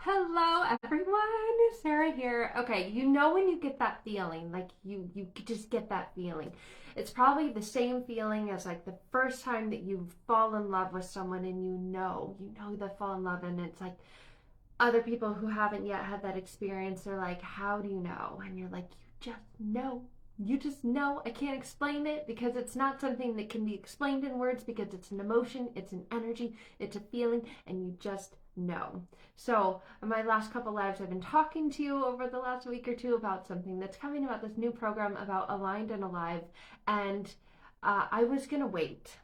Hello everyone, Sarah here. Okay, you know when you get that feeling, like you just get that feeling. It's probably the same feeling as like the first time that you fall in love with someone and you know they fall in love and it's like other people who haven't yet had that experience, they're like, how do you know? And you're like, you just know. You just know. I can't explain it because it's not something that can be explained in words because it's an emotion, it's an energy, it's a feeling, and you just know. So, in my last couple lives, I've been talking to you over the last week or two about something that's coming about this new program about Aligned and Alive, and I was gonna wait.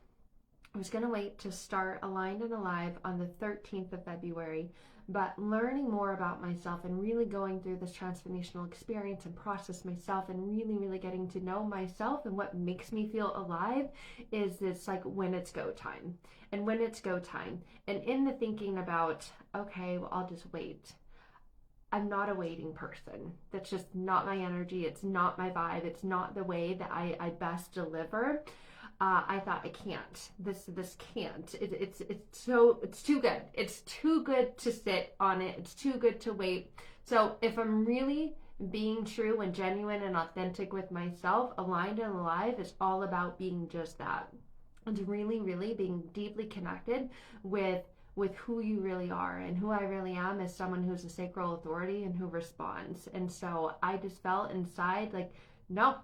I was going to wait to start Aligned and Alive on the 13th of February, but learning more about myself and really going through this transformational experience and process myself and really, really getting to know myself and what makes me feel alive is this like when it's go time. And when it's go time. And in the thinking about, okay, well, I'll just wait. I'm not a waiting person. That's just not my energy. It's not my vibe. It's not the way that I best deliver. I thought I can't. This can't. It's too good. It's too good to sit on it. It's too good to wait. So if I'm really being true and genuine and authentic with myself, Aligned and Alive is all about being just that. It's really, really being deeply connected with who you really are, and who I really am is someone who's a sacral authority and who responds. And so I just felt inside like, no,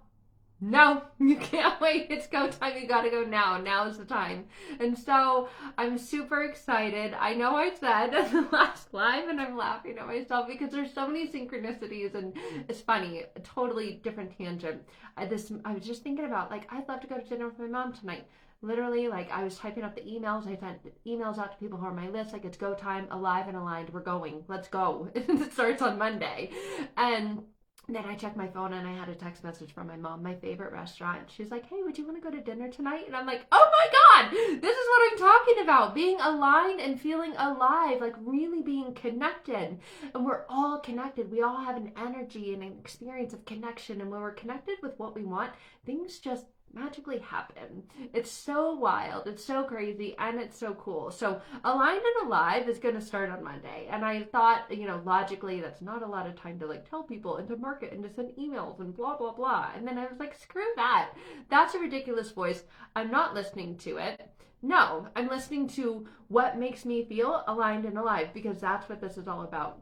no, you can't wait. It's go time. You gotta go now. Now's the time. And so I'm super excited. I know I said in the last live, and I'm laughing at myself because there's so many synchronicities, and it's funny. A totally different tangent. I was just thinking about like I'd love to go to dinner with my mom tonight. Literally, like I was typing up the emails. I sent emails out to people who are on my list. Like it's go time. Alive and Aligned. We're going. Let's go. It starts on Monday, and then I checked my phone and I had a text message from my mom, my favorite restaurant. She's like, hey, would you want to go to dinner tonight? And I'm like, oh my God, this is what I'm talking about. Being aligned and feeling alive, like really being connected. And we're all connected. We all have an energy and an experience of connection. And when we're connected with what we want, things just magically happen. It's so wild, it's so crazy, and it's so cool. So Aligned and Alive is going to start on Monday, and I thought, logically that's not a lot of time to like tell people and to market and to send emails and blah blah blah. And then I was like, screw that, that's a ridiculous voice. I'm not listening to it. No, I'm listening to what makes me feel aligned and alive, because that's what this is all about.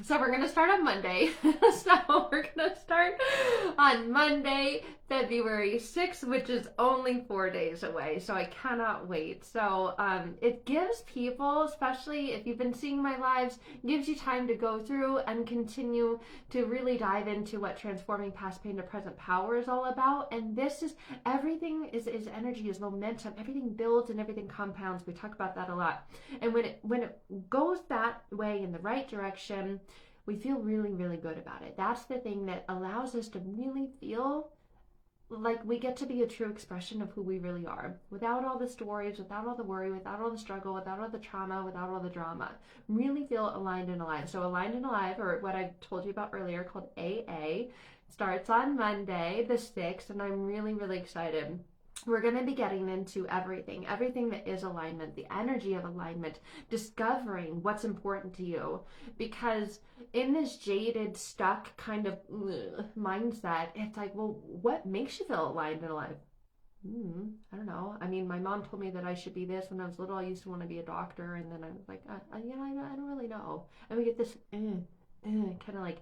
So we're going to start on Monday. So we're going to start on Monday, February 6th, which is only 4 days away. So I cannot wait. So it gives people, especially if you've been seeing my lives, gives you time to go through and continue to really dive into what transforming past pain to present power is all about. And this is, everything is energy, is momentum. Everything builds and everything compounds. We talk about that a lot. And when it goes that way in the right direction, we feel really, really good about it. That's the thing that allows us to really feel like we get to be a true expression of who we really are, without all the stories, without all the worry, without all the struggle, without all the trauma, without all the drama. Really feel aligned and alive. So Aligned and Alive, or what I told you about earlier called AA, starts on Monday the 6th, and I'm really, really excited. We're going to be getting into everything that is alignment, the energy of alignment, discovering what's important to you. Because in this jaded, stuck kind of mindset, it's like, well, what makes you feel aligned and alive? I don't know. I mean, my mom told me that I should be this when I was little. I used to want to be a doctor, and then I was like, I don't really know. And we get this kind of like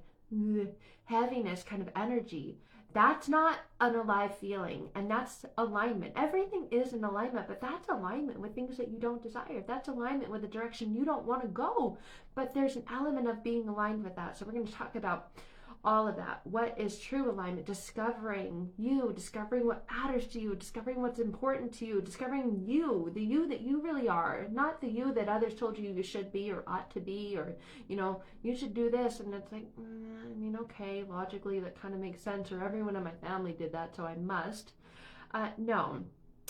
heaviness kind of energy. That's not an alive feeling, and that's alignment. Everything is an alignment, but that's alignment with things that you don't desire. That's alignment with the direction you don't want to go, but there's an element of being aligned with that. So we're going to talk about all of that. What is true alignment? Discovering you, discovering what matters to you, discovering what's important to you, discovering you, the you that you really are, not the you that others told you you should be or ought to be, or, you should do this. And it's like, okay, logically that kind of makes sense, or everyone in my family did that, so I must. No.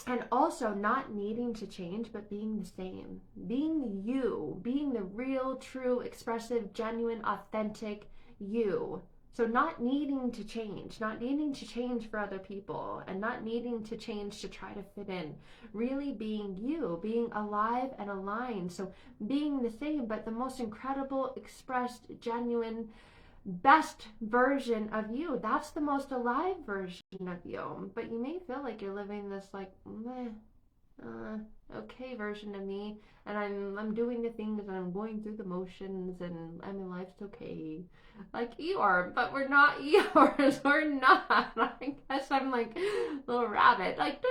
And also not needing to change, but being the same. Being you, being the real, true, expressive, genuine, authentic you. So not needing to change, not needing to change for other people, and not needing to change to try to fit in. Really being you, being alive and aligned. So being the same, but the most incredible, expressed, genuine, best version of you. That's the most alive version of you. But you may feel like you're living this like meh, okay version of me, and I'm doing the things and I'm going through the motions, and I mean life's okay, like Eeyore, but we're not Eeyores. We're not. I guess I'm like a little rabbit, like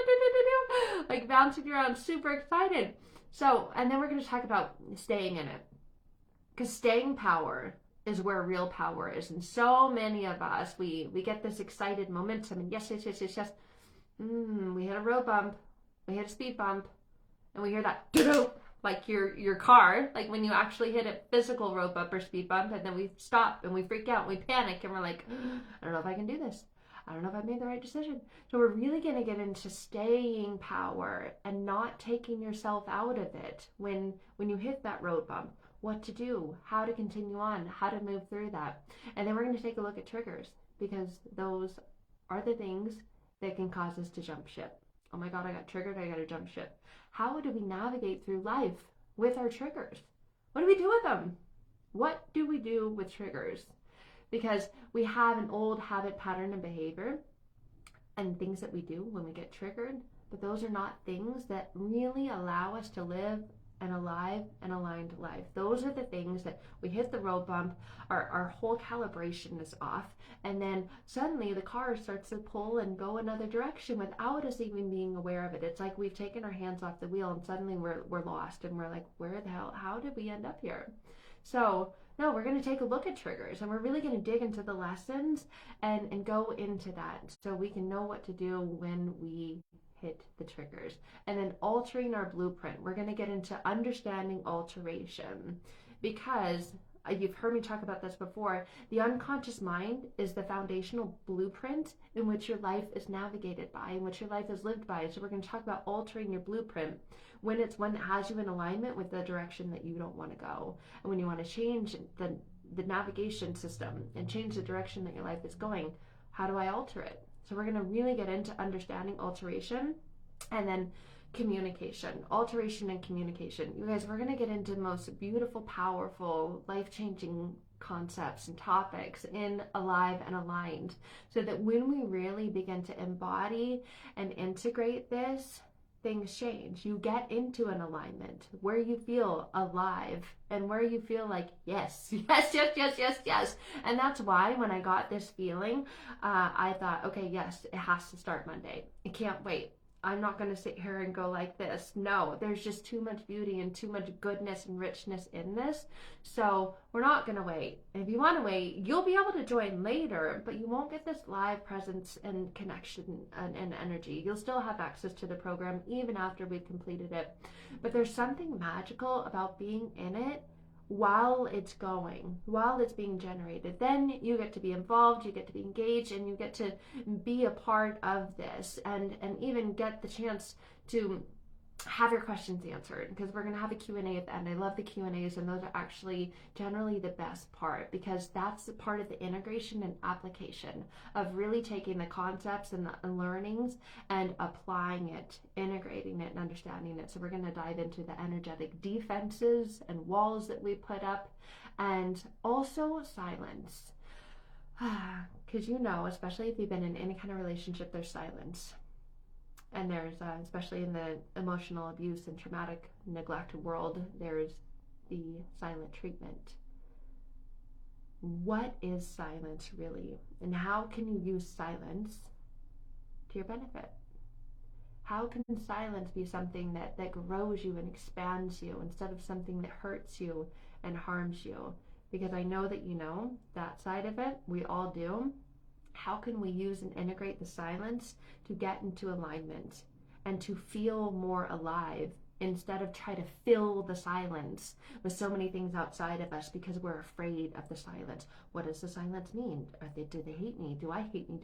like bouncing around, super excited. So, and then we're going to talk about staying in it, because staying power is where real power is. And so many of us, we get this excited momentum, and yes, yes, yes, yes, yes. We hit a road bump, we hit a speed bump, and we hear that like your car, like when you actually hit a physical road bump or speed bump, and then we stop and we freak out and we panic and we're like, I don't know if I can do this. I don't know if I made the right decision. So we're really going to get into staying power and not taking yourself out of it when you hit that road bump. What to do, how to continue on, how to move through that. And then we're going to take a look at triggers, because those are the things that can cause us to jump ship. Oh my God, I got triggered, I got to jump ship. How do we navigate through life with our triggers? What do we do with them? What do we do with triggers? Because we have an old habit, pattern, and behavior and things that we do when we get triggered, but those are not things that really allow us to live an alive and aligned life. Those are the things that we hit the road bump, our whole calibration is off, and then suddenly the car starts to pull and go another direction without us even being aware of it. It's like we've taken our hands off the wheel and suddenly we're lost, and we're like, where the hell, how did we end up here? So no, we're going to take a look at triggers, and we're really going to dig into the lessons and go into that so we can know what to do when we hit the triggers. And then altering our blueprint. We're going to get into understanding alteration, because you've heard me talk about this before. The unconscious mind is the foundational blueprint in which your life is navigated by, in which your life is lived by. So we're going to talk about altering your blueprint when it's one that has you in alignment with the direction that you don't want to go, and when you want to change the navigation system and change the direction that your life is going. How do I alter it? So we're going to really get into understanding alteration, and then communication, alteration and communication. You guys, we're going to get into the most beautiful, powerful, life-changing concepts and topics in Alive and Aligned, so that when we really begin to embody and integrate this, things change. You get into an alignment where you feel alive and where you feel like, yes, yes, yes, yes, yes, yes. And that's why when I got this feeling, I thought, okay, yes, it has to start Monday. I can't wait. I'm not going to sit here and go like this. No, there's just too much beauty and too much goodness and richness in this. So we're not going to wait. And if you want to wait, you'll be able to join later, but you won't get this live presence and connection and energy. You'll still have access to the program even after we've completed it. But there's something magical about being in it while it's going, while it's being generated. Then you get to be involved, you get to be engaged, and you get to be a part of this, and even get the chance to have your questions answered, because we're going to have a Q&A at the end. I love the Q&As, and those are actually generally the best part, because that's the part of the integration and application of really taking the concepts and the learnings and applying it, integrating it and understanding it. So we're going to dive into the energetic defenses and walls that we put up, and also silence. Because especially if you've been in any kind of relationship, there's silence. And there's, especially in the emotional abuse and traumatic neglect world, there's the silent treatment. What is silence really? And how can you use silence to your benefit? How can silence be something that grows you and expands you, instead of something that hurts you and harms you? Because I know that that side of it, we all do. How can we use and integrate the silence to get into alignment and to feel more alive, instead of try to fill the silence with so many things outside of us, because we're afraid of the silence? What does the silence mean? Do they hate me? Do I hate me?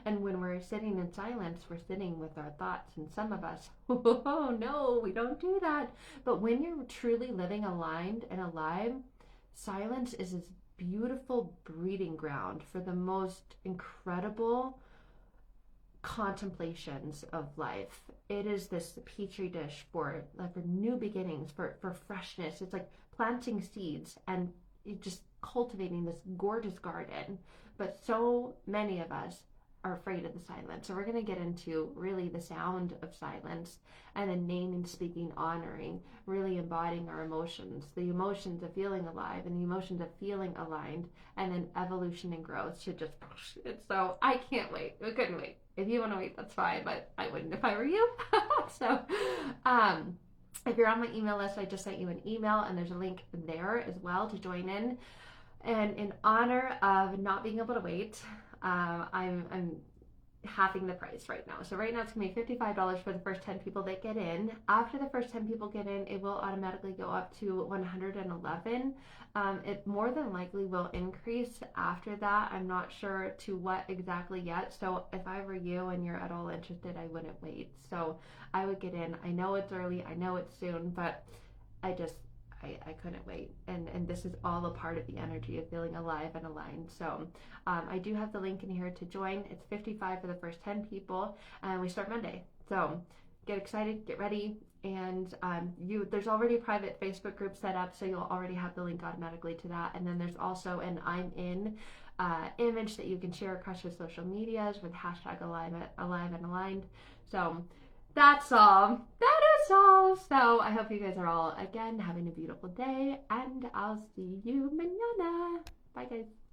And when we're sitting in silence, we're sitting with our thoughts, and some of us, oh no, we don't do that. But when you're truly living aligned and alive, silence is as beautiful breeding ground for the most incredible contemplations of life. It is this petri dish for like for new beginnings, for freshness. It's like planting seeds and just cultivating this gorgeous garden. But so many of us are afraid of the silence. So we're going to get into really the sound of silence, and then naming, speaking, honoring, really embodying our emotions, the emotions of feeling alive and the emotions of feeling aligned, and then evolution and growth should just so I can't wait. I couldn't wait. If you want to wait, that's fine, but I wouldn't if I were you. So if you're on my email list, I just sent you an email, and there's a link there as well to join in. And in honor of not being able to wait, I'm halving the price right now. So right now it's gonna be $55 for the first 10 people that get in. After the first 10 people get in, it will automatically go up to $111. It more than likely will increase after that. I'm not sure to what exactly yet. So if I were you and you're at all interested, I wouldn't wait. So I would get in. I know it's early, I know it's soon, but I couldn't wait. And this is all a part of the energy of feeling alive and aligned. So I do have the link in here to join. It's $55 for the first 10 people, and we start Monday. So get excited, get ready. And there's already a private Facebook group set up, so you'll already have the link automatically to that. And then there's also an I'm in image that you can share across your social medias with hashtag alive and aligned. So that's all. That is all. So I hope you guys are all, again, having a beautiful day, and I'll see you mañana. Bye, guys.